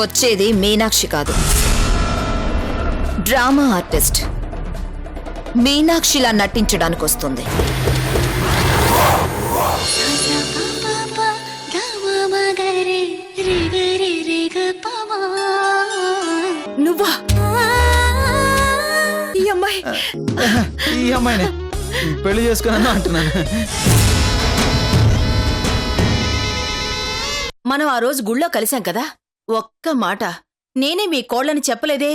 వచ్చేది మీనాక్షి కాదు, drama artist. మీనాక్షిలా నటించడానికి వస్తుంది. నువ్వా? ఈ అమ్మాయి ఈ అమ్మాయినే పెళ్లి చేసుకున్నా అంటున్నాను. మనం ఆ రోజు గుళ్ళో కలిసాం కదా, ఒక్క మాట నేనే మీ కోళ్ళని చెప్పలేదే.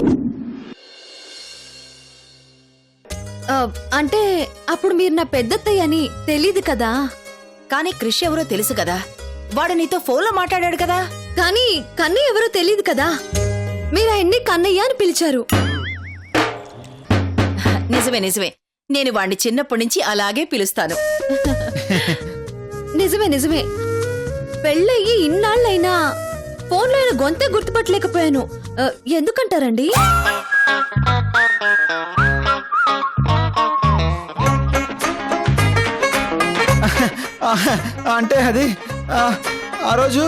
అంటే అప్పుడు మీరు నా పెద్దత్తయ్య అని తెలీదు కదా. కానీ క్రిష్ ఎవరో తెలుసు కదా, వాడు నీతో ఫోన్లో మాట్లాడాడు కదా. కానీ కన్నయ్య ఎవరో తెలీదు కదా. మీరు ఆయన్ని కన్నయ్య అని పిలిచారు. నిజమే నిజమే, నేను వాణ్ణి చిన్నప్పటి నుంచి అలాగే పిలుస్తాను. నిజమే నిజమే. పెళ్ళయ్యి ఇన్నాళ్ళైనా ఫోన్లో ఆయన గొంతే గుర్తుపట్టలేకపోయాను. ఎందుకంటారండి? అంటే అది ఆ రోజు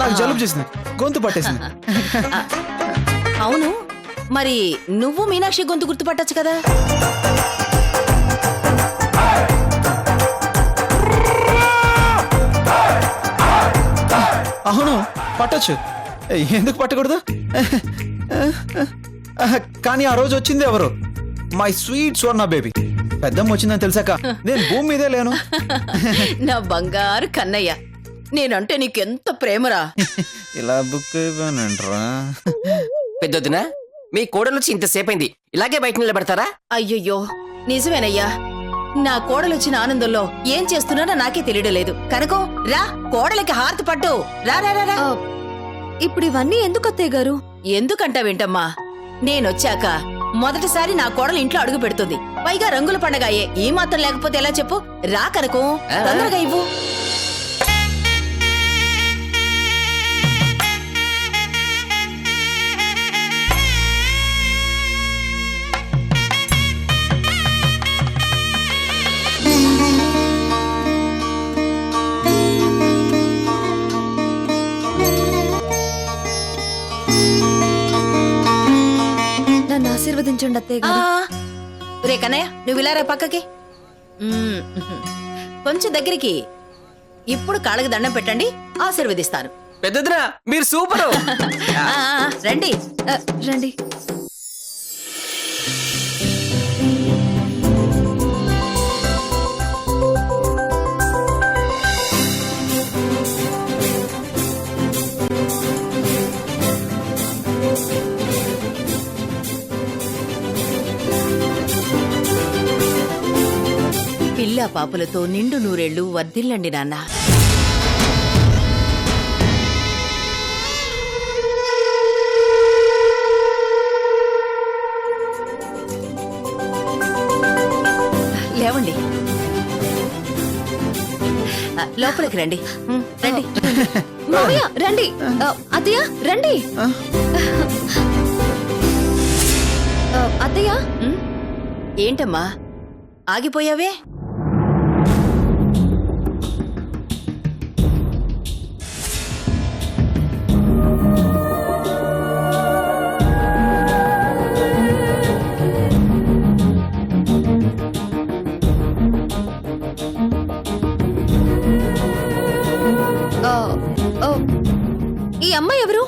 నాకు జలుబు చేసింది, గొంతు పట్టేసింది. అవును, మరి నువ్వు మీనాక్షి గొంతు గుర్తుపట్టచ్చు కదా. అవును పట్టొచ్చు, ఎందుకు పట్టకూడదు? కానీ ఆ రోజు వచ్చింది ఎవరు? My sweet Swarna baby. పెద్దమ్మ వచ్చిందని తెలిసాక నేను భూమి మీదే లేను. నా బంగారు కన్నయ్య, నేనంటే నీకెంత ప్రేమరా. ఇలా బుక్ అయిపోయానంటరా. పెద్దొద్దునా, మీ కోడలొచ్చి ఇంతసేపు అయింది, ఇలాగే బయట నిలబెడతారా? అయ్యయ్యో నిజమేనయ్యా, నా కోడలొచ్చిన ఆనందంలో ఏం చేస్తున్నానో నాకే తెలియలేదు. కనుకో రా, కోడలికి హారతి పట్టు. రా రా రా. ఇప్పుడు ఇవన్నీ ఎందుకు అత్తయ్య గారు? ఎందుకంటావేంటమ్మా, నేనొచ్చాక మొదటిసారి నా కోడలు ఇంట్లో అడుగు పెడుతుంది. పైగా రంగుల పండగాయే, ఈ మాత్రం లేకపోతే ఎలా చెప్పు? రా కనుకో, తొందరగా ఇవ్వు. నన్ను ఆశీర్వదించండి అత్తయ్య గారు. రే కన్నయ్య, నువ్వు ఇలా రా పక్కకి. కొంచెం దగ్గరికి. ఇప్పుడు కాళ్ళకి దండం పెట్టండి, ఆశీర్వదిస్తాను. పెద్దొద్దునా, మీరు సూపరు. రండి రండి. పిల్ల పాపులతో నిండు నూరేళ్లు వర్ధిల్లండి నాన్న. లేవండి, లోపలికి రండి. రండి మావయ్య రండి. అత్తయ్య రండి. అత్తయ్య. ఏంటమ్మా ఆగిపోయావే? ఈ అమ్మాయి ఎవరు?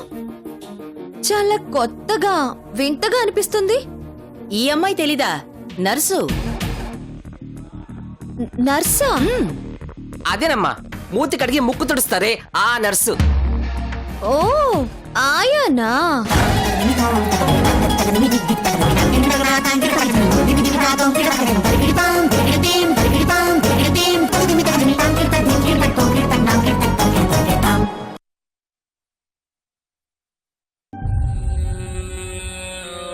చాలా కొత్తగా వింతగా అనిపిస్తుంది. ఈ అమ్మాయి తెలీదా? నర్సు. నర్సా? అదేనమ్మా, మూతి కడిగి ముక్కు తుడుస్తారే ఆ నర్సు. ఓ ఆయానా?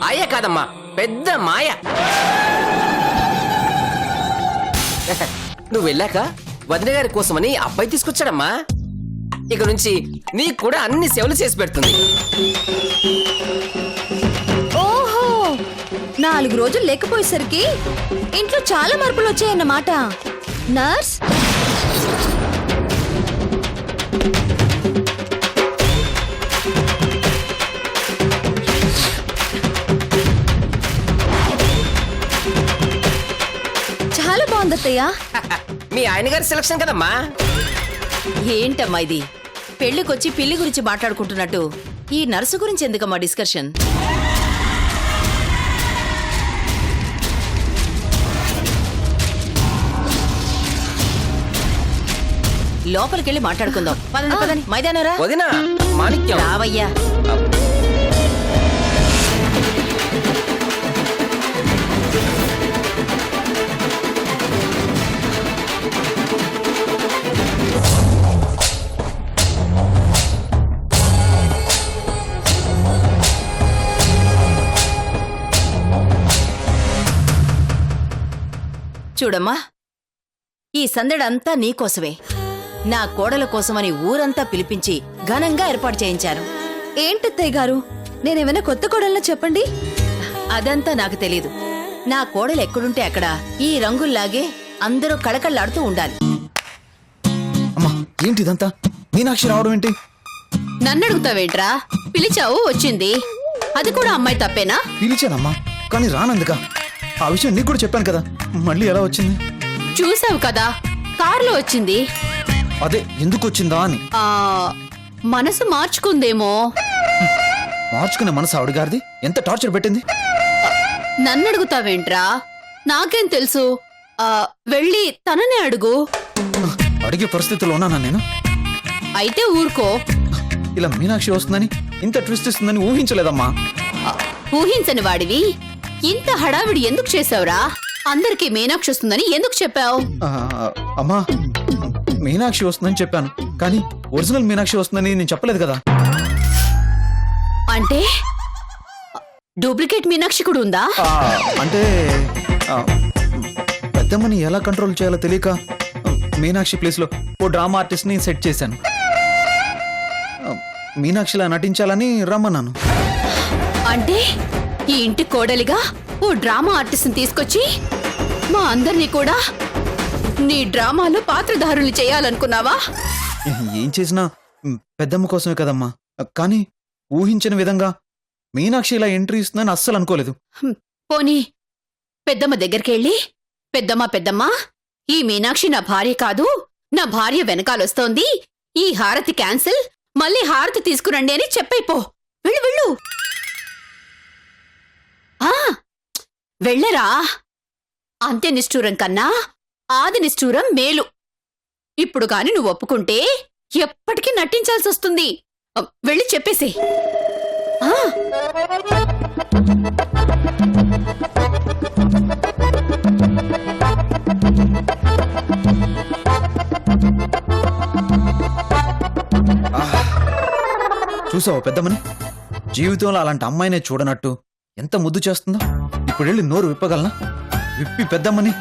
అయ్యే కాదమ్మా, పెద్ద మాయ. నువ్వు వెళ్ళాక వదిన గారి కోసమని అబ్బాయి తీసుకొచ్చాడమ్మా. ఇక నుంచి నీకు కూడా అన్ని సేవలు చేసి పెడుతుంది. ఓహో, 4 రోజులు లేకపోయేసరికి ఇంట్లో చాలా మార్పులు వచ్చాయన్నమాట. నర్స్ అత్తయ్య మీ ఆయన గారి సెలక్షన్ కదమ్మా. ఏంటమ్మా ఇది? పెళ్లికొచ్చి పిల్లి గురించి మాట్లాడుకుంటున్నట్టు ఈ నర్సు గురించి ఎందుకమ్మా డిస్కషన్? లోపలికెళ్ళి మాట్లాడుకుందాం. పదండి పదండి, మైదానం రా. వదినా మాణిక్యం. రావయ్యా. చూడమ్మా, ఈ సందడంతా నీకోసమే. నా కోడల కోసమని ఊరంతా పిలిపించి ఘనంగా ఏర్పాటు చేయించాను. ఏంటత్తయ్య గారు, నేనేమైనా కొత్త కోడల్లా చెప్పండి. అదంతా నాకు తెలీదు. నా కోడలు ఎక్కడుంటే అక్కడ ఈ రంగుల్లాగే అందరూ కళకళ్ళాడుతూ ఉండాలి. అమ్మా ఏంటి ఇదంతా? మీనాక్షి రావడం ఏంటి? నన్ను అడుగుతావేంట్రా? పిలిచావు, వచ్చింది. అది కూడా అమ్మాయి తప్పేనా? పిలిచానమ్మా, కానీ రానందుక. ఆ విషయం నీకు కూడా చెప్పాను కదా, మళ్ళీ ఎలా వచ్చింది? చూసావు కదా, కారులో వచ్చింది. అదే ఎందుకు వచ్చిందా అని. ఆ మనసు మార్చుకుందేమో. మార్చుకునే మనసు ఆవిడ గారిది. ఎంత టార్చర్ పెట్టింది. నన్ను అడుగుతావేంట్రా? నాకేం తెలుసు. వెళ్ళి తననే అడుగు. అడిగే పరిస్థితుల్లో ఉన్నానా నేను? అయితే ఊరుకో. ఇలా మీనాక్షి వస్తుందని, ఇంత ట్విస్ట్ ఇస్తుందని ఊహించలేదమ్మా. ఊహించని వాడివి ఇంత హడావిడి ఎందుకు చేసావురా? అందరికీ మీనాక్షి వస్తుందని ఎందుకు చెప్పావు? అమ్మా మీనాక్షి వస్తుందని చెప్పాను, కానీ ఒరిజినల్ మీనాక్షి వస్తుందని నేను చెప్పలేదు కదా. అంటే డూప్లికేట్ మీనాక్షి కూడా ఉందా? అంటే పెద్దమ్మని ఎలా కంట్రోల్ చేయాలో తెలియక మీనాక్షి ప్లేస్ లో ఓ డ్రామా ఆర్టిస్ట్ ని సెట్ చేశాను. మీనాక్షిలా నటించాలని రమ్మన్నాను. అంటే ఈ ఇంటి కోడలిగా ఓ డ్రామా ఆర్టిస్ట్ తీసుకొచ్చి మా అందరినీ కూడా నీ డ్రామాలో పాత్రధారులు చేయాలనుకున్నావా? ఏం చేసినా పెద్దమ్మ కోసమే కదమ్మా, కానీ ఊహించిన విధంగా మీనాక్షి ఇలా ఎంట్రీ ఇస్తుందని అస్సలు అనుకోలేదు. పోనీ పెద్దమ్మ దగ్గరికెళ్ళి, పెద్దమ్మ ఈ మీనాక్షి నా భార్య కాదు, నా భార్య వెనకాలొస్తోంది, ఈ హారతి క్యాన్సిల్, మళ్ళీ హారతి తీసుకురండి అని చెప్పైపో. వెళ్ళు వెళ్ళు. వెళ్ళరా. అంత్య నిష్ఠూరం కన్నా ఆది నిష్ఠూరం మేలు. ఇప్పుడు కాని నువ్వు ఒప్పుకుంటే ఎప్పటికీ నటించాల్సి వస్తుంది. వెళ్ళి చెప్పేసి. చూసావా పెద్దమ్మని? జీవితంలో అలాంటి అమ్మాయినే చూడనట్టు ఎంత ముద్దు చేస్తుందో. ఇప్పుడు వెళ్ళి నోరు విప్పగలనా? విప్పి పెద్దమ్మని.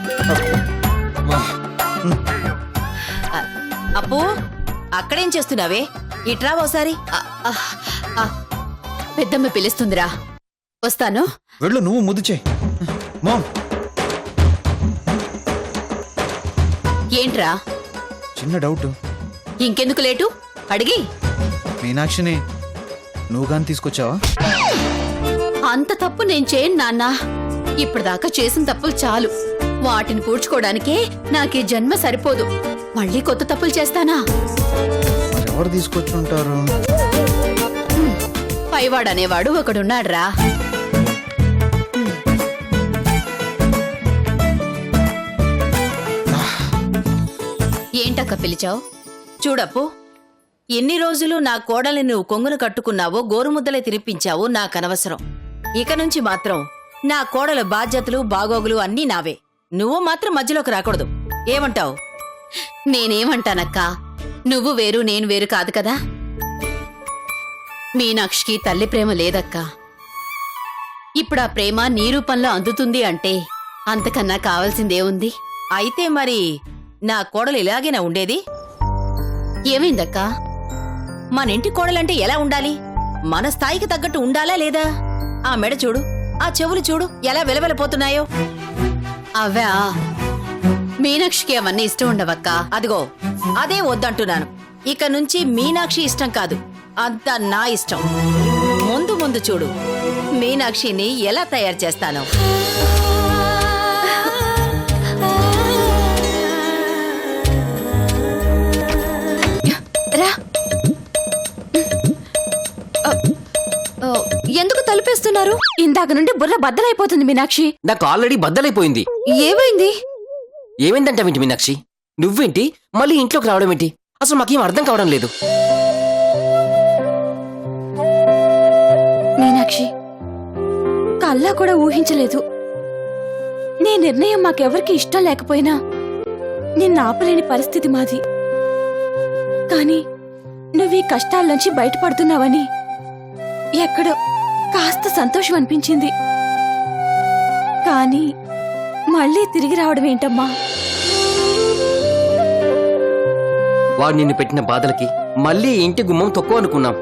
అప్పు, అక్కడేం చేస్తున్నావే? ఇట్రా ఓసారి. పెద్దమ్మ పిలుస్తుందిరా, వస్తాను. వెళ్ళు, నువ్వు ముద్దు చేయి. మామ్, ఏంట్రా? చిన్న డౌట్. ఇంకెందుకు లేటు, అడిగి. మీనాక్షిని నువ్వు గాని తీసుకొచ్చావా? అంత తప్పు నేను చేయను నాన్నా. ఇప్పటిదాకా చేసిన తప్పులు చాలు. వాటిని పూడ్చుకోవడానికే నాకీ జన్మ సరిపోదు. మళ్ళీ కొత్త తప్పులు చేస్తానా? ఎవరు తీసుకొచ్చుంటారు? పైవాడనేవాడు ఒకడున్నాడ్రా. ఏంటక్క పిలిచావు? చూడప్పు, ఎన్ని రోజులు నా కోడల్ని నువ్వు కొంగును కట్టుకున్నావో, గోరుముద్దలే తినిపించావో నాకనవసరం. ఇక నుంచి మాత్రం నా కోడల బాధ్యతలు బాగోగులు అన్నీ నావే. నువ్వు మాత్రం మధ్యలోకి రాకూడదు. ఏమంటావు? నేనేమంటానక్కా, నువ్వు వేరు నేను వేరు కాదు కదా. మీనాక్షికి తల్లి ప్రేమ లేదక్కా. ఇప్పుడు ఆ ప్రేమ నీ రూపంలో అందుతుంది అంటే అంతకన్నా కావాల్సిందేముంది? అయితే మరి నా కోడలు ఇలాగేనా ఉండేది? ఏమైందక్కా? మనింటి కోడలంటే ఎలా ఉండాలి? మన స్థాయికి తగ్గట్టు ఉండాలా లేదా? ఆ మెడ చూడు, ఆ చెవులు చూడు ఎలా వెలవెలపోతున్నాయో. అవా, మీనాక్షికి అవన్నీ ఇష్టం ఉండవక్కా. అదిగో అదే వద్దంటున్నాను. ఇక నుంచి మీనాక్షి ఇష్టం కాదు, అంతా నా ఇష్టం. ముందు ముందు చూడు మీనాక్షిని ఎలా తయారు చేస్తానో. ఆ, ఎందుకు తలుపేస్తున్నారు? ఇందాక నుండి బుర్ర బద్దలైపోతుంది మీనాక్షి. నాకు ఆల్రెడీ బద్దలైపోయింది. ఏమైంది? ఏమైందంటావేంటి మీనాక్షి? నువ్వేంటి మళ్ళీ ఇంట్లోకి రావడం ఏంటి? అసలు మాకేం అర్థం కావడం లేదు. మీనాక్షి, కల్లా కూడా ఊహించలేదు. నీ నిర్ణయం మాకెవరికి ఇష్టం లేకపోయినా నిన్ను ఆపలేని పరిస్థితి మాది. కానీ నువ్వు ఈ కష్టాల్లోంచి బయటపడుతున్నావని ఎక్కడో కాస్త సంతోషం అనిపించింది. కానీ మళ్ళీ తిరిగి రావడం ఏంటమ్మా? వాడు నిన్ను పెట్టిన బాధలకి మళ్ళీ ఇంటి గుమ్మం తక్కువ అనుకున్నాం.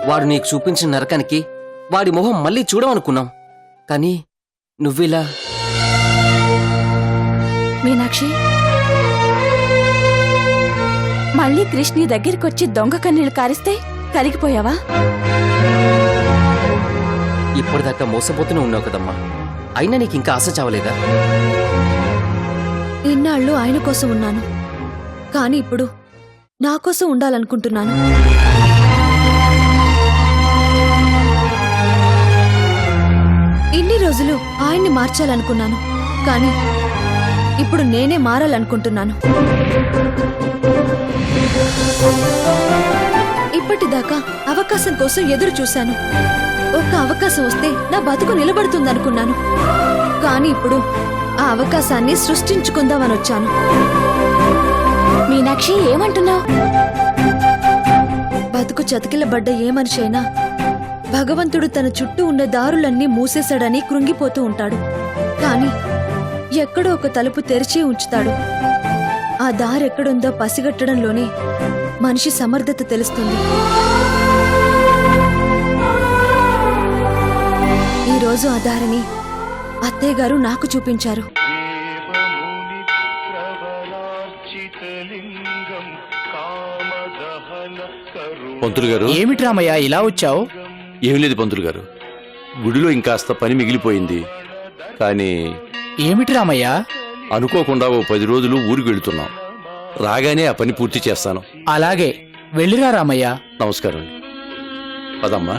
వాడు నీకు చూపించిన నరకానికి వాడి మొహం మళ్ళీ చూడమనుకున్నాం. కానీ నువ్విలా. మీనాక్షి, మళ్ళీ కృష్ణ నీ దగ్గరికొచ్చి దొంగ కన్నీళ్లు కారిస్తే కరిగిపోయావా? ఇప్పటిదాకా మోసపోతూనే ఉన్నావు కదమ్మా. అయినా నీకు ఇంకా ఆశ చావలేదా? ఇన్నాళ్ళు ఆయన కోసం ఉన్నాను, కానీ ఇప్పుడు నా కోసం ఉండాలనుకుంటున్నాను. ఇన్ని రోజులు ఆయన్ని మార్చాలనుకున్నాను, కానీ ఇప్పుడు నేనే మారాలనుకుంటున్నాను. ఇప్పటిదాకా అవకాశం కోసం ఎదురు చూశాను. ఒక్క అవకాశం వస్తే నా బతుకు నిలబడుతుందనుకున్నాను. కానీ ఇప్పుడు ఆ అవకాశాన్ని సృష్టించుకుందామని వచ్చాను. మీనాక్షి, ఏమంటున్నావు? బతుకు చతికిలబడ్డ ఏ మనిషి అయినా భగవంతుడు తన చుట్టూ ఉన్న దారులన్నీ మూసేశాడని కృంగిపోతూ ఉంటాడు. కానీ ఎక్కడో ఒక తలుపు తెరిచి ఉంచుతాడు. ఆ దారెక్కడుందో పసిగట్టడంలోనే మనిషి సమర్థత తెలుస్తుంది. ఈరోజు ఆ దారిని అత్తయ్య గారు నాకు చూపించారు. పంతులు గారు, ఏమిటి రామయ్య ఇలా వచ్చావు? ఏం లేదు పంతులు గారు, గుడిలో ఇంకాస్త పని మిగిలిపోయింది. కానీ ఏమిటి రామయ్య? అనుకోకుండా ఓ 10 రోజులు ఊరికి వెళుతున్నాం. రాగానే ఆ పని పూర్తి చేస్తాను. అలాగే వెళ్ళిరా రామయ్య. నమస్కారం. పదమ్మా.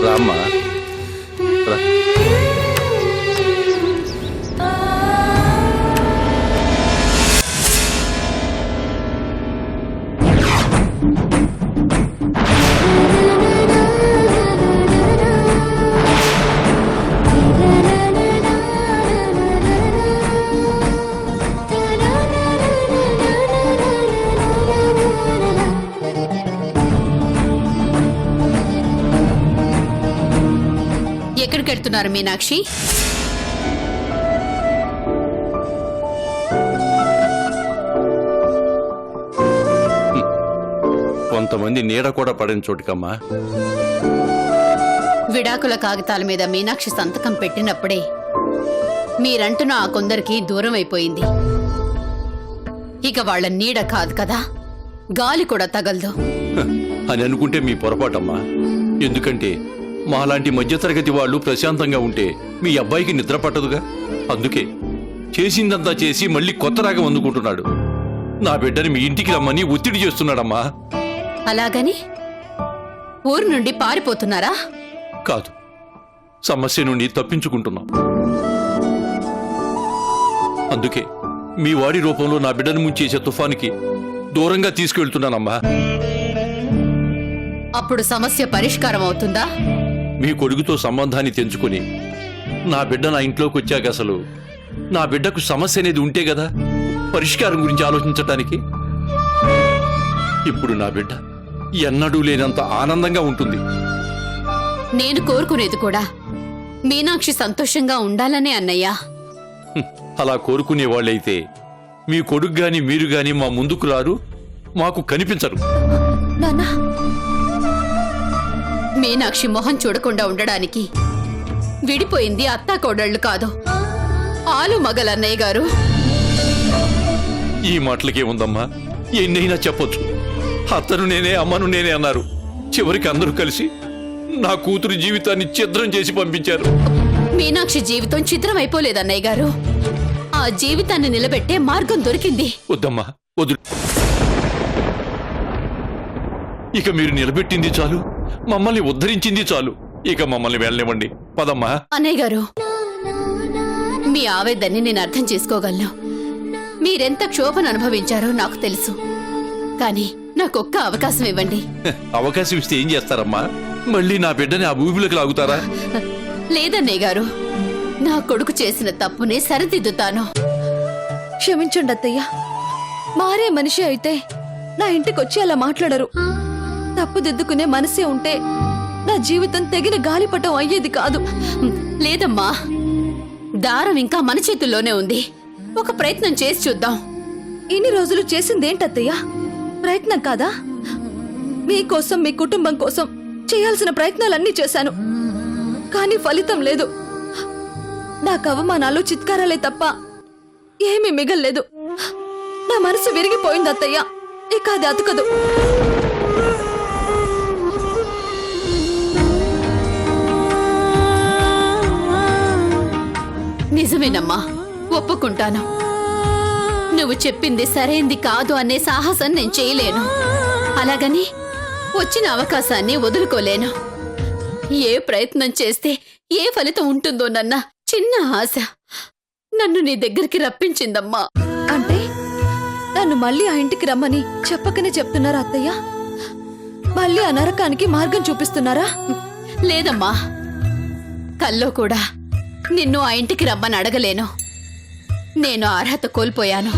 రామ్మా, రా. ఎక్కడికెళ్తున్నారు మీనాక్షి? కొంతమంది నీడ కూడా పడని చోటుకమ్మా. విడాకుల కాగితాల మీద మీనాక్షి సంతకం పెట్టినప్పుడే మీరంటున్న ఆ కొందరికి దూరం అయిపోయింది. ఇక వాళ్ళ నీడ కాదు కదా, గాలి కూడా తగలదు అని అనుకుంటే మీ పొరపాటమ్మా. ఎందుకంటే మాలాంటి మధ్యతరగతి వాళ్ళు ప్రశాంతంగా ఉంటే మీ అబ్బాయికి నిద్ర పట్టదుగా. అందుకే చేసిందంతా చేసి మళ్ళీ కొత్త రాగం అందుకుంటున్నాడు. నా బిడ్డని మీ ఇంటికి రమ్మని ఒత్తిడి చేస్తున్నాడమ్మా. అలాగని ఊరు నుండి పారిపోతున్నారా? కాదు, సమస్య నుండి తప్పించుకుంటున్నాం. అందుకే మీ వాడి రూపంలో నా బిడ్డను ముంచేసే తుఫానికి దూరంగా తీసుకువెళ్తున్నానమ్మా. అప్పుడు సమస్య పరిష్కారం అవుతుందా? మీ కొడుకుతో సంబంధాన్ని తెంచుకుని నా బిడ్డ నా ఇంట్లోకి వచ్చాక అసలు నా బిడ్డకు సమస్య అనేది ఉంటే కదా పరిష్కారం గురించి ఆలోచించటానికి. ఇప్పుడు నా బిడ్డ ఎన్నడూ లేనంత ఆనందంగా ఉంటుంది. నేను కోరుకునేది కూడా మీనాక్షి సంతోషంగా ఉండాలనే అన్నయ్యా. అలా కోరుకునే వాళ్ళైతే మీ కొడుకు గాని మీరు గాని మా ముందుకు రారు, మాకు కనిపించరు. నాన్నా, మీనాక్షి మొహం చూడకుండా ఉండడానికి విడిపోయింది అత్తాకోడళ్లు కాదు, ఆలు మగలన్నయ్య గారు. ఈ మాటలకే ఉందమ్మా, ఎన్నైనా చెప్పొచ్చు. అత్తను నేనే అమ్మను నేనే అన్నారు. చివరికి అందరూ కలిసి నా కూతురు జీవితాన్ని ఛిద్రం చేసి పంపించారు. మీనాక్షి జీవితం చిత్రం అయిపోలేదన్నయ్య గారు. ఆ జీవితాన్ని నిలబెట్టే మార్గం దొరికింది. వద్దమ్మా, వద్దు. ఇక మీరు నిలబెట్టింది చాలు, మమ్మల్ని ఉద్ధరించింది చాలు. ఇక మమ్మల్ని వెళ్ళనివ్వండి. పదమ్మా. అన్నయ్య గారు, మీ ఆవేదన్ని నేను అర్థం చేసుకోగలను. మీరెంత క్షోభను అనుభవించారో నాకు తెలుసు. కానీ నాకొక్క అవకాశం ఇవ్వండి. అవకాశం ఇస్తే ఏం చేస్తారమ్మా? మళ్ళీ నా బిడ్డని ఆ ఊబిలోకి లాగుతారా? లేదన్నయ్య గారు, నా కొడుకు చేసిన తప్పునే సరిదిద్దుతాను. క్షమించండి అత్తయ్య. మారే మనిషి అయితే నా ఇంటికొచ్చి అలా మాట్లాడరు. తప్పుదిద్దుకునే మనసే ఉంటే నా జీవితం తెగిన గాలిపటం అయ్యేది కాదు. లేదమ్మా, దారం ఇంకా మన చేతుల్లోనే ఉంది. ఒక ప్రయత్నం చేసి చూద్దాం. ఇన్ని రోజులు చేసిందేంటత్తయ్య? ప్రయత్నం కాదా? మీకోసం, మీ కుటుంబం కోసం చేయాల్సిన ప్రయత్నాలన్నీ చేశాను. కానీ ఫలితం లేదు. నాకు అవమానాలు, చిత్కారాలే తప్ప ఏమీ మిగల్లేదు. నా మనసు విరిగిపోయింది అత్తయ్య. ఇక అది అతకదు. నిజమేనమ్మా, ఒప్పుకుంటాను. నువ్వు చెప్పింది సరైంది కాదు అనే సాహసం నేను చేయలేను. అలాగని వచ్చిన అవకాశాన్ని వదులుకోలేను. ఏ ప్రయత్నం చేస్తే ఏ ఫలితం ఉంటుందోనన్న చిన్న ఆశ నన్ను నీ దగ్గరికి రప్పించిందమ్మా. అంటే నన్ను మళ్ళీ ఆ ఇంటికి రమ్మని చెప్పకనే చెప్తున్నారా అత్తయ్య? మళ్ళీ ఆ నరకానికి మార్గం చూపిస్తున్నారా? లేదమ్మా, కల్లో కూడా నిన్ను ఆ ఇంటికి రమ్మని అడగలేను. నేను అర్హత కోల్పోయాను.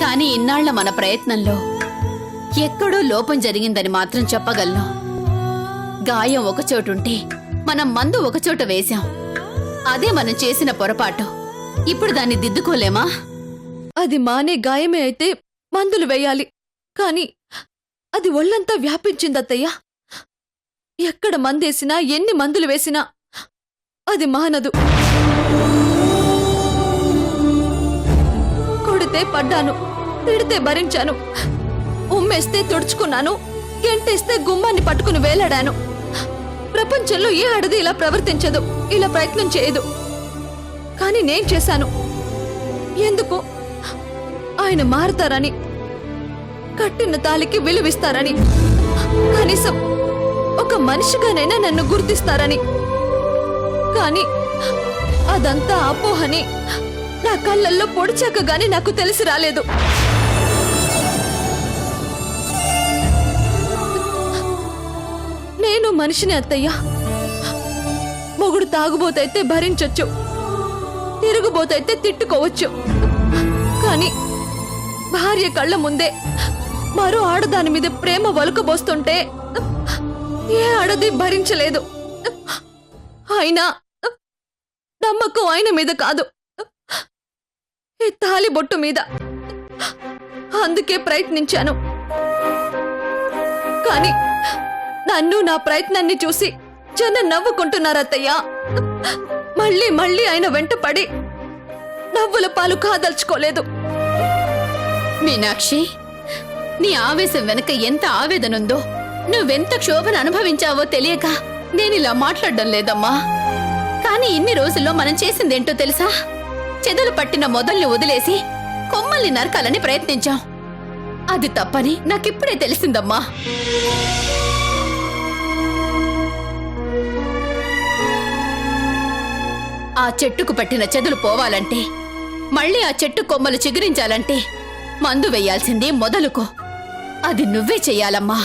కానీ ఇన్నాళ్ల మన ప్రయత్నంలో ఎక్కడో లోపం జరిగిందని మాత్రం చెప్పగలను. గాయం ఒకచోటుంటే మనం మందు ఒకచోట వేశాం. అదే మనం చేసిన పొరపాటు. ఇప్పుడు దాన్ని దిద్దుకోలేమా? అది మానే గాయమే అయితే మందులు వేయాలి. కాని అది ఒళ్ళంతా వ్యాపించిందత్తయ్య. ఎక్కడ మందేసినా, ఎన్ని మందులు వేసినా అది మానదు. కొడితే పడ్డాను, తిడితే భరించాను, ఉమ్మేస్తే తుడుచుకున్నాను, గెంటేస్తే గుమ్మాన్ని పట్టుకుని వేలాడాను. ప్రపంచంలో ఏ ఆడది ఇలా ప్రవర్తించదు, ఇలా ప్రయత్నం చేయదు. కానీ నేను చేశాను. ఎందుకు? ఆయన మారతారని, కట్టిన తాలికి విలువిస్తారని, కనీసం ఒక మనిషిగానైనా నన్ను గుర్తిస్తారని. కానీ అదంతా అపోహని నా కళ్ళల్లో పొడిచాక గాని నాకు తెలిసి రాలేదు. నేను మనిషిని అత్తయ్య. మొగుడు తాగుబోతైతే భరించొచ్చు, తిరుగుబోతైతే తిట్టుకోవచ్చు. కానీ భార్య కళ్ళ ముందే మరో ఆడదాని మీద ప్రేమ వలుకబోస్తుంటే ఏ ఆడది భరించలేదు. అయినా నమ్మకం ఆయన మీద కాదు, ఈ తాలిబొట్టు మీద. అందుకే ప్రయత్నించాను. కానీ నన్ను, నా ప్రయత్నాన్ని చూసి జనం నవ్వుకుంటున్నారత్తయ్య. మళ్ళీ మళ్ళీ ఆయన వెంట పడి నవ్వుల పాలు కాదల్చుకోలేదు. మీనాక్షి, నీ ఆవేశం వెనక ఎంత ఆవేదనుందో, నువ్వెంత క్షోభను అనుభవించావో తెలియక నేనిలా మాట్లాడడం లేదమ్మా. కానీ ఇన్ని రోజుల్లో మనం చేసిందేంటో తెలుసా? చెదలు పట్టిన మొదల్ని వదిలేసి కొమ్మల్ని నరకాలని ప్రయత్నించాం. అది తప్పని నాకిప్పుడే తెలిసిందమ్మా. ఆ చెట్టుకు పట్టిన చెదలు పోవాలంటే, మళ్ళీ ఆ చెట్టు కొమ్మలు చిగురించాలంటే మందు వెయ్యాల్సింది మొదలుకో. అది నువ్వే చెయ్యాలమ్మా.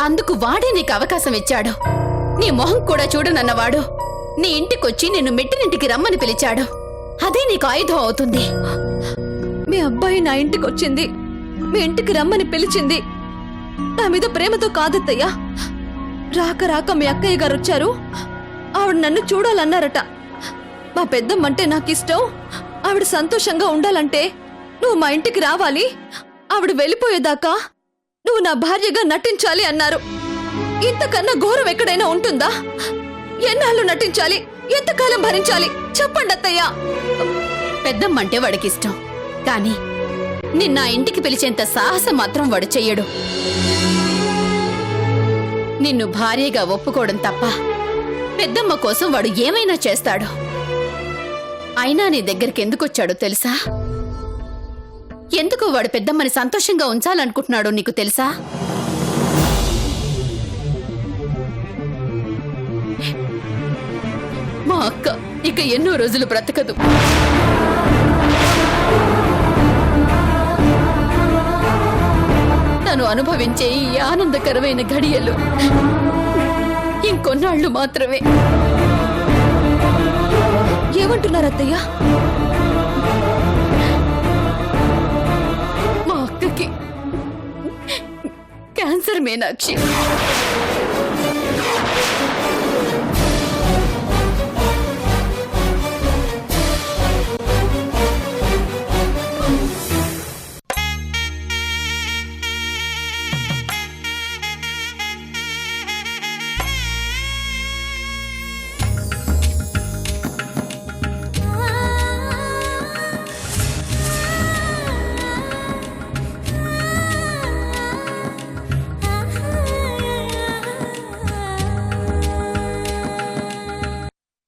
అందుకు వాడే నీకు అవకాశం ఇచ్చాడు. నీ మొహం కూడా చూడనన్నవాడు నీ ఇంటికొచ్చి నిన్ను మెట్టినింటికి రమ్మని పిలిచాడు. అదే నీకు ఆయుధం అవుతుంది. మీ అబ్బాయి నా ఇంటికొచ్చింది, మీ ఇంటికి రమ్మని పిలిచింది నా మీద ప్రేమతో కాదత్తయ్యా. రాక రాక మీ అక్కయ్య గారు వచ్చారు. ఆవిడ నన్ను చూడాలన్నారట. మా పెద్దమ్మంటే నాకిష్టం. ఆవిడ సంతోషంగా ఉండాలంటే నువ్వు మా ఇంటికి రావాలి. ఆవిడ వెళ్ళిపోయేదాకా నువ్వు నా భార్యగా నటించాలి అన్నారు. ఇంతకన్నా ఘోరం ఎక్కడైనా ఉంటుందా? ఎన్నాళ్ళు నటించాలి? ఎంతకాలం భరించాలి చెప్పండి అత్తయ్య. పెద్దమ్మంటే వాడికిష్టం, కాని నిన్న ఇంటికి పిలిచేంత సాహసం మాత్రం వాడు చెయ్యడు. నిన్ను భార్యగా ఒప్పుకోవడం తప్ప పెద్దమ్మ కోసం వాడు ఏమైనా చేస్తాడు. అయినా నీ దగ్గరికి ఎందుకొచ్చాడో తెలుసా? ఎందుకు వాడు పెద్దమ్మని సంతోషంగా ఉంచాలనుకుంటున్నాడో నీకు తెలుసా? మా అక్క ఇక ఎన్నో రోజులు బ్రతకదు. తను అనుభవించే ఈ ఆనందకరమైన ఘడియలు ఇంకొన్నాళ్లు మాత్రమే. ఏమంటున్నారు అత్తయ్య? మా అక్కకి క్యాన్సర్ మీనాక్షి.